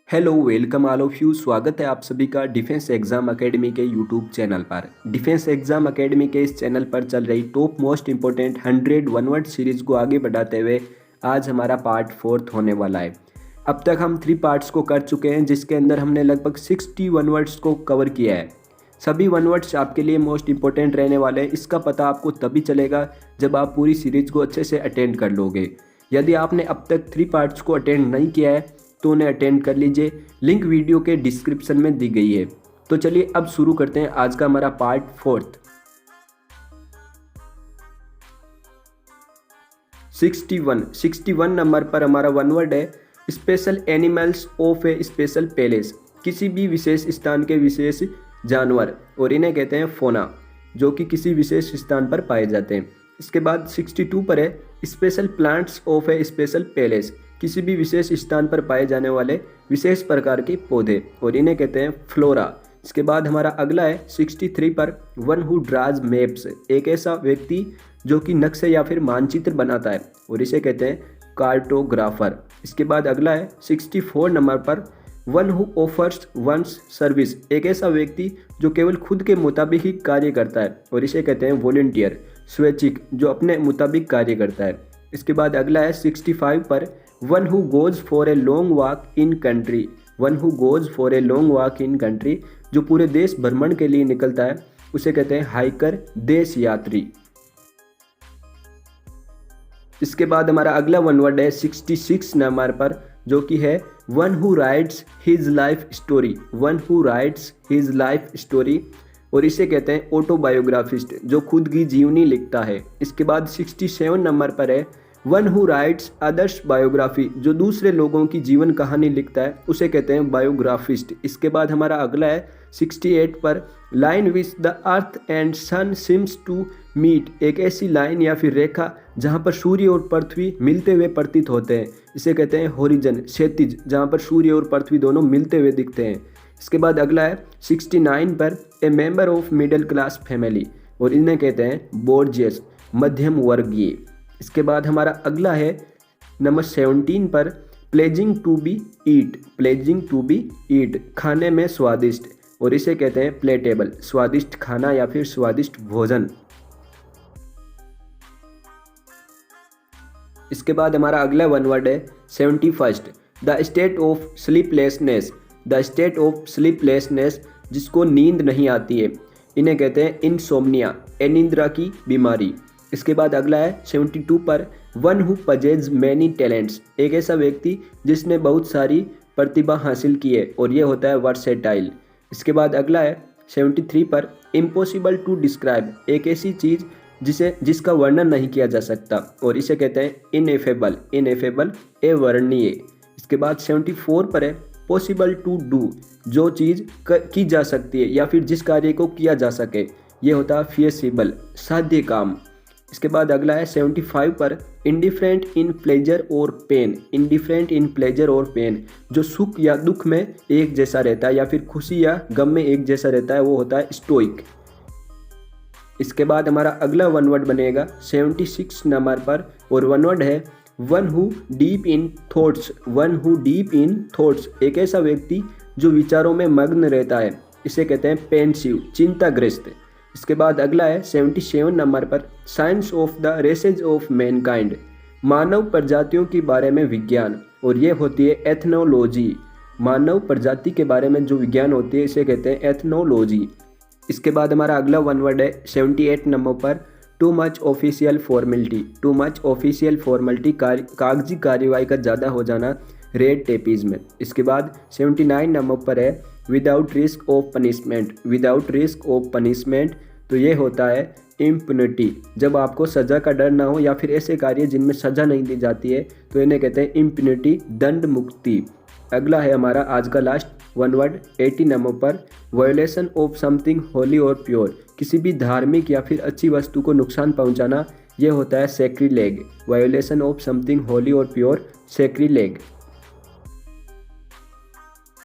Hello welcome all of you. स्वागत है आप सभी का डिफेंस एग्जाम एकेडमी के यूट्यूब चैनल पर। डिफेंस एग्जाम एकेडमी के इस चैनल पर चल रही top most important 100 one word series को आगे बढ़ाते हुए आज हमारा पार्ट 4 होने वाला है। अब तक हम 3 पार्ट्स को कर चुके हैं, जिसके अंदर हमने लगभग 60 वन वर्ड्स को कवर किया है। सभी वन वर्ड्स आपके लिए मोस्ट इंपॉर्टेंट रहने वाले हैं। इसका पता आपको तभी चलेगा जब आप पूरी सीरीज को अच्छे से अटेंड कर लोगे। यदि आपने अब तक 3 पार्ट्स को अटेंड नहीं किया है तो उन्हें अटेंड कर लीजिए, लिंक वीडियो के डिस्क्रिप्शन में दी गई है। तो चलिए अब शुरू करते हैं आज का हमारा पार्ट 4। 61 नंबर पर हमारा वन वर्ड है special animals of A special place. किसी भी विशेष स्थान के विशेष जानवर, और इन्हें कहते हैं फोना, जो कि किसी विशेष स्थान पर पाए जाते हैं। इसके बाद 62 पर है special plants of A special place. किसी भी विशेष स्थान पर पाए जाने वाले विशेष प्रकार के पौधे, और इन्हें कहते हैं फ्लोरा। इसके बाद हमारा अगला है 63 पर वन हु ड्राज मैप्स। एक ऐसा व्यक्ति जो कि नक्शे या फिर मानचित्र बनाता है, और इसे कहते हैं कार्टोग्राफर। इसके बाद अगला है 64 नंबर पर one who offers one's service. एक ऐसा व्यक्ति जो केवल खुद के मुताबिक ही कार्य करता है, और इसे कहते हैं वॉलंटियर, स्वैच्छिक, जो अपने मुताबिक कार्य करता है। इसके बाद अगला है 65 पर one who goes for a long walk in country. One who goes for a long walk in country, जो पूरे देश भ्रमण के लिए निकलता है, उसे कहते हैं हाइकर, देश यात्री। इसके बाद हमारा अगला वन वर्ड है 66 नंबर पर, जो कि है one who rights his life story. One who rights his life story, और इसे कहते हैं ऑटोबायोग्राफिस्ट, जो खुद की जीवनी लिखता है। इसके बाद 67 नंबर पर है one who rights others biography, जो दूसरे लोगों की जीवन कहानी लिखता है, उसे कहते हैं बायोग्राफिस्ट। इसके बाद हमारा अगला है 68 पर line which the earth and sun seems to meet. एक ऐसी लाइन या फिर रेखा जहाँ पर सूर्य और पृथ्वी मिलते हुए प्रतीत होते हैं, इसे कहते हैं होरिजन, क्षैतिज, जहाँ पर सूर्य और पृथ्वी दोनों मिलते हुए दिखते हैं। इसके बाद अगला है 69 पर ए member of middle class family, और इन्हें कहते हैं बोर्जियस, मध्यम वर्गीय। इसके बाद हमारा अगला है नंबर 17 पर pleasing to be eat. Pleasing to be eat, खाने में स्वादिष्ट, और इसे कहते हैं प्लेटेबल, स्वादिष्ट खाना या फिर स्वादिष्ट भोजन। इसके बाद हमारा अगला वन वर्ड है 71 the state of sleeplessness. The state of sleeplessness, जिसको नींद नहीं आती है, इन्हें कहते हैं इनसोम्निया, अनिद्रा की बीमारी। इसके बाद अगला है 72 पर वन हु पजेज मैनी टैलेंट्स। एक ऐसा व्यक्ति जिसने बहुत सारी प्रतिभा हासिल की है, और ये होता है वर्सेटाइल। इसके बाद अगला है 73 पर इम्पॉसिबल टू डिस्क्राइब। एक ऐसी चीज़ जिसका वर्णन नहीं किया जा सकता, और इसे कहते हैं इनएफेबल, इनएफेबल, अवर्णनीय। इसके बाद 74 पर है पॉसिबल टू डू, जो चीज़ की जा सकती है या फिर जिस कार्य को किया जा सके, ये होता है फियसिबल, साध्य काम। इसके बाद अगला है 75 पर इंडिफरेंट इन प्लेजर और पेन। इंडिफरेंट इन प्लेजर और पेन, जो सुख या दुख में एक जैसा रहता है या फिर खुशी या गम में एक जैसा रहता है, वो होता है स्टोइक। इसके बाद हमारा अगला वन वर्ड बनेगा 76 नंबर पर, और वन वर्ड है one who deep in thoughts. One who deep in thoughts, एक ऐसा व्यक्ति जो विचारों में मग्न रहता है, इसे कहते हैं पेंसिव, चिंताग्रस्त। इसके बाद अगला है 77 नंबर पर science of the races of mankind. मानव प्रजातियों के बारे में विज्ञान, और ये होती है एथनोलॉजी। मानव प्रजाति के बारे में जो विज्ञान होती है, इसे कहते हैं एथनोलॉजी। इसके बाद हमारा अगला वन वर्ड है 78 नंबर पर too much official formality. Too much official formality, कागजी कार्यवाही का ज़्यादा हो जाना, रेड टेपिज्म। इसके बाद 79 नंबर पर है without risk of punishment. Without risk of punishment, तो ये होता है इम्पुनिटी, जब आपको सज़ा का डर ना हो या फिर ऐसे कार्य जिनमें सज़ा नहीं दी जाती है, तो इन्हें कहते हैं इम्पुनिटी, दंड मुक्ति। अगला है हमारा आज का लास्ट वन वर्ड 80 नंबर पर वायोलेशन ऑफ समथिंग होली और प्योर। किसी भी धार्मिक या फिर अच्छी वस्तु को नुकसान पहुंचाना, यह होता है सैक्रिलेग। वायोलेशन ऑफ समथिंग होली और प्योर, सैक्रिलेग।